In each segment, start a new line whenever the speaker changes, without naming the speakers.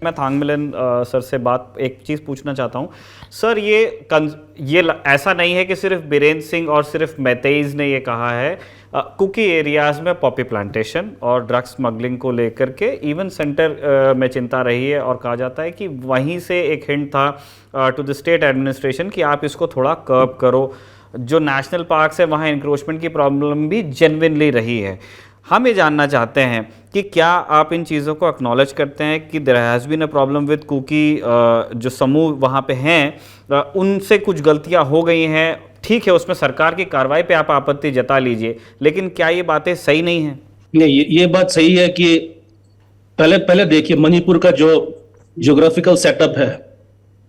मैं थांगमिलिन सर से बात एक चीज़ पूछना चाहता हूँ सर। ये ऐसा नहीं है कि सिर्फ बीरेंद्र सिंह और सिर्फ मैतेईज ने ये कहा है। कुकी एरियाज़ में पॉपी प्लांटेशन और ड्रग स्मगलिंग को लेकर के इवन सेंटर में चिंता रही है और कहा जाता है कि वहीं से एक हिंट था टू द स्टेट एडमिनिस्ट्रेशन कि आप इसको थोड़ा कर्ब करो। जो नेशनल पार्क्स है वहाँ इंक्रोचमेंट की प्रॉब्लम भी जेन्युइनली रही है। हम ये जानना चाहते हैं कि क्या आप इन चीज़ों को एक्नॉलेज करते हैं कि there has been a problem with Kuki, जो समूह वहाँ पे हैं उनसे कुछ गलतियाँ हो गई हैं। ठीक है, उसमें सरकार की कार्रवाई पे आप आपत्ति जता लीजिए, लेकिन क्या ये बातें सही नहीं हैं?
नहीं, ये बात सही है कि पहले देखिए मणिपुर का जो ज्योग्राफिकल सेटअप है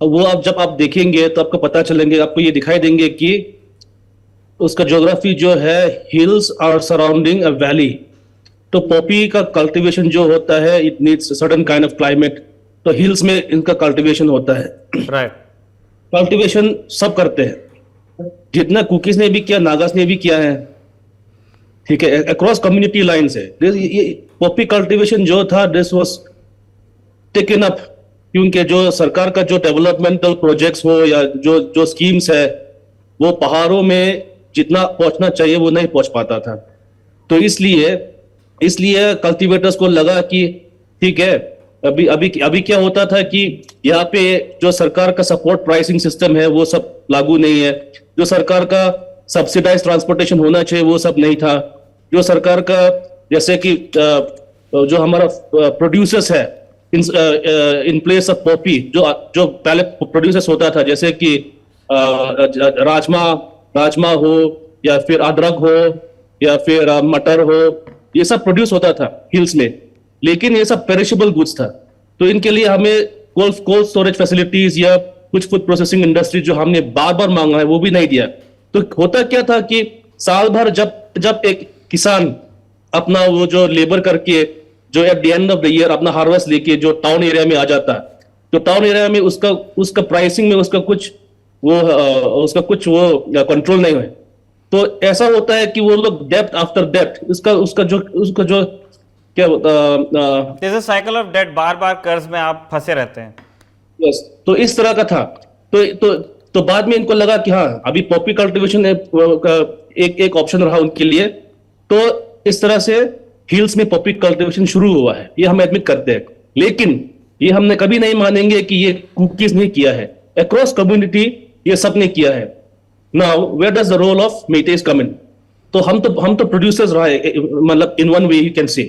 वो आप जब आप देखेंगे तो आपको पता चलेंगे, आपको ये दिखाई देंगे कि उसका ज्योग्राफी जो है hills are surrounding a valley. तो पॉपी का कल्टीवेशन जो होता है it needs certain kind of climate, तो हिल्स में इनका कल्टीवेशन होता है।
राइट।
कल्टीवेशन सब करते हैं, जितना कुकीज ने भी किया नागास ने भी किया है, ठीक है, अक्रॉस कम्युनिटी लाइंस है। ये पॉपी कल्टीवेशन जो था दिस वाज टेकन अप, क्योंकि जो सरकार का जो डेवलपमेंटल प्रोजेक्ट्स हो या जो जो स्कीम्स है वो पहाड़ों में जितना पहुंचना चाहिए वो नहीं पहुंच पाता था। तो इसलिए कल्टीवेटर्स को लगा कि ठीक है, अभी अभी अभी क्या होता था कि यहाँ पे जो सरकार का सपोर्ट प्राइसिंग सिस्टम है वो सब लागू नहीं है, जो सरकार का सब्सिडाइज ट्रांसपोर्टेशन होना चाहिए वो सब नहीं था, जो सरकार का जैसे कि जो हमारा प्रोड्यूसर्स है इन प्लेस ऑफ पॉपी, जो पहले प्रोड्यूसर्स होता था जैसे कि राजमा हो या फिर अदरक हो या फिर मटर हो, ये सब प्रोड्यूस होता था हिल्स में, लेकिन ये सब पेरिशेबल गुड्स था। तो इनके लिए हमें कोल्ड स्टोरेज फैसिलिटीज या कुछ फूड प्रोसेसिंग इंडस्ट्री जो हमने बार बार मांगा है वो भी नहीं दिया। तो होता क्या था कि साल भर जब एक किसान अपना वो जो लेबर करके जो at the end of the year अपना हार्वेस्ट लेके जो टाउन एरिया में आ जाता, तो टाउन एरिया में उसका प्राइसिंग में उसका कुछ वो कंट्रोल नहीं है। तो ऐसा होता है कि वो लोग डेप्थ आफ्टर डेप्थ उसका जो क्या
this is cycle of debt, बार बार कर्ज में आप फंसे रहते हैं।
यस, तो इस तरह का था। तो बाद में इनको लगा कि हाँ अभी पॉपी कल्टीवेशन एक ऑप्शन रहा उनके लिए, तो इस तरह से हिल्स में पॉपी कल्टीवेशन शुरू हुआ है, ये हम एडमिट करते हैं। लेकिन ये हमने कभी नहीं मानेंगे कि ये कुकीज ने किया है, अक्रॉस कम्युनिटी ये सब ने किया है। Now where does the role of Meiteis come in? तो हम तो प्रोड्यूसर्स रहे, मतलब in one way you can say,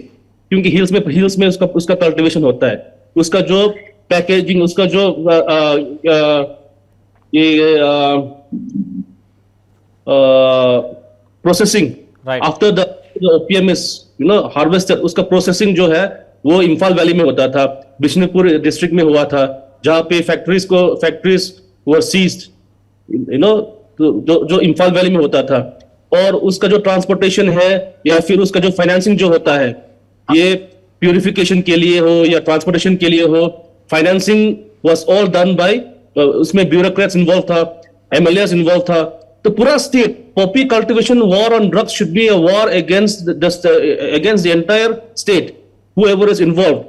क्योंकि हिल्स में उसका कल्टीवेशन होता है, उसका जो पैकेजिंग, उसका जो processing after the opium is harvested, उसका प्रोसेसिंग जो है वो इम्फाल वैली में होता था, बिशनपुर डिस्ट्रिक्ट में हुआ था, जहां पे फैक्ट्रीज वर सीज्ड, जो इम्फाल वैली में होता था। और उसका जो ट्रांसपोर्टेशन है या फिर उसका जो फाइनेंसिंग जो होता है, ये प्यूरिफिकेशन के लिए हो या ट्रांसपोर्टेशन के लिए हो, financing was all done by, उसमें ब्यूरोक्रेट्स इन्वॉल्व था, एमएलएस इन्वॉल्व था। तो पूरा state, Poppy cultivation war on drugs should be a war against the entire state, whoever is involved।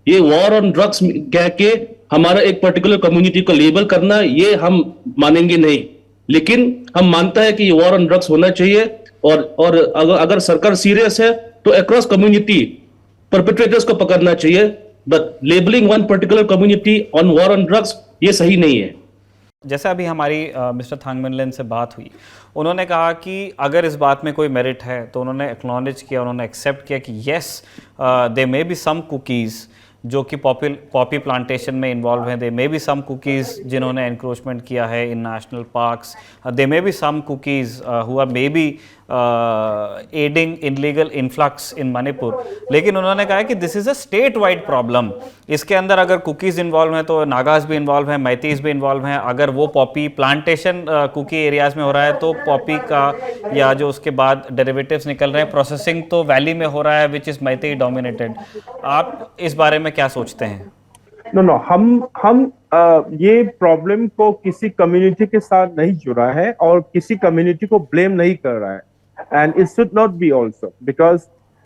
ये वॉर ऑन ड्रग्स कह के हमारा एक पर्टिकुलर कम्युनिटी को लेबल करना, ये हम मानेंगे नहीं। लेकिन हम मानता है कि ये वॉर ऑन ड्रग्स होना चाहिए, और अगर सरकार सीरियस है तो अक्रॉस कम्युनिटी परपेट्रेटर्स को पकड़ना चाहिए। But labelling one particular community on war on drugs ये सही नहीं है।
जैसे अभी हमारी मिस्टर थांगमिलिन से बात हुई, उन्होंने कहा कि अगर इस बात में कोई मेरिट है तो उन्होंने एक्नॉलेज किया, उन्होंने एक्सेप्ट किया कि yes they may be some Kukis जो कि पॉपी प्लांटेशन में इन्वॉल्व हैं, they may be some Kukis जिन्होंने एनक्रोचमेंट किया है in national parks, they may be some Kukis who are may be adding illegal influx in Manipur. लेकिन उन्होंने कहा कि this is a statewide problem, इसके अंदर अगर कुकीज़ इन्वॉल्व हैं तो नागाज भी इन्वॉल्व हैं, मैतीज़ भी इन्वॉल्व हैं। अगर वो पॉपी प्लांटेशन कुकी एरियाज़ में हो रहा है तो पॉपी का या जो उसके बाद डेरिवेटिव्स निकल रहे हैं, प्रोसेसिंग तो वैली में हो रहा है विच इज़ मैती डोमिनेटेड। आप इस बारे में क्या सोचते हैं?
नो हम ये प्रॉब्लम को किसी कम्युनिटी के साथ नहीं जुड़ा है और किसी कम्युनिटी को ब्लेम नहीं कर रहा है, and it should not be also, because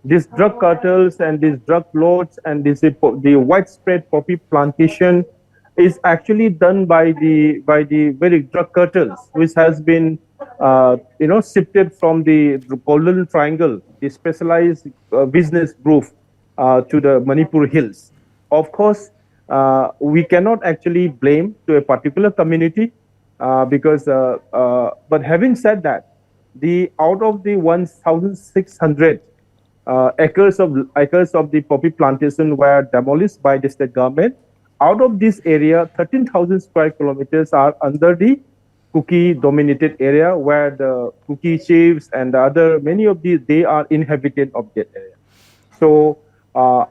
these drug cartels and these drug lords and the widespread poppy plantation is actually done by the very drug cartels, which has been sifted from the Golden Triangle, the specialized business group to the Manipur hills. Of course, we cannot actually blame to a particular community because. But having said that, out of the 1,600 acres of the poppy plantation were demolished by the state government. Out of this area, 13,000 square kilometers are under the Kuki-dominated area, where the Kuki chiefs and many of these, they are inhabited of that area. So,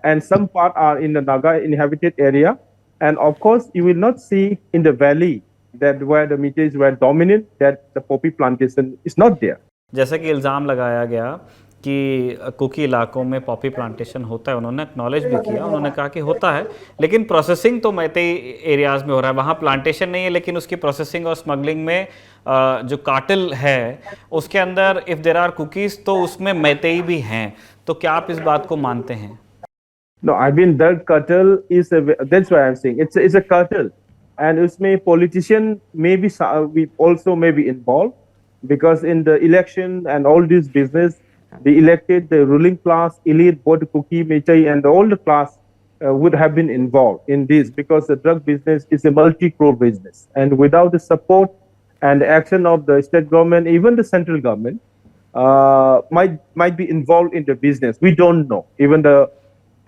and some part are in the Naga inhabited area. And of course, you will not see in the valley that where the Meiteis were dominant, that the poppy plantation is not there.
जैसा कि इल्ज़ाम लगाया गया कि cookie इलाकों में Poppy plantation होता है, उन्होंने एक्नॉलेज भी किया, उन्होंने कहा कि होता है, लेकिन प्रोसेसिंग तो मैतेई एरियाज़ में हो रहा है, वहाँ प्लांटेशन नहीं है, लेकिन उसकी प्रोसेसिंग और स्मगलिंग में जो कार्टेल है उसके अंदर इफ़ देयर आर कुकीज़ तो उसमें मैतेई भी हैं, तो क्या आप इस बात को मानते हैं?
No, I mean that cartel is that's why I'm saying it's a cartel, and usme politician maybe we also may be involved, because in the election and all this business, the elected, the ruling class, elite, both Kuki, Meitei, and all the class would have been involved in this, because the drug business is a multi-crore business, and without the support and the action of the state government, even the central government might be involved in the business. We don't know.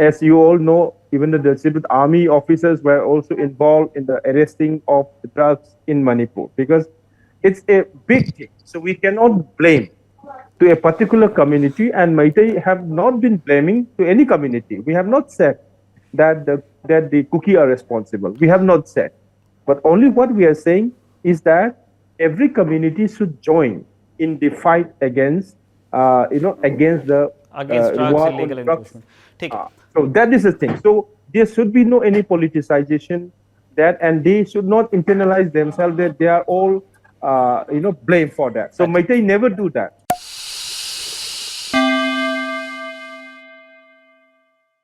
As you all know, even the civil army officers were also involved in the arresting of the drugs in Manipur, because it's a big thing. So we cannot blame to a particular community, and Meitei have not been blaming to any community. We have not said that the Kuki are responsible. We have not said. But only what we are saying is that every community should join in the fight against against the
drugs, illegal enforcement.
So that is the thing. So there should be no any politicization and they should not internalize themselves that they are all blamed for that. So Meitei never do that.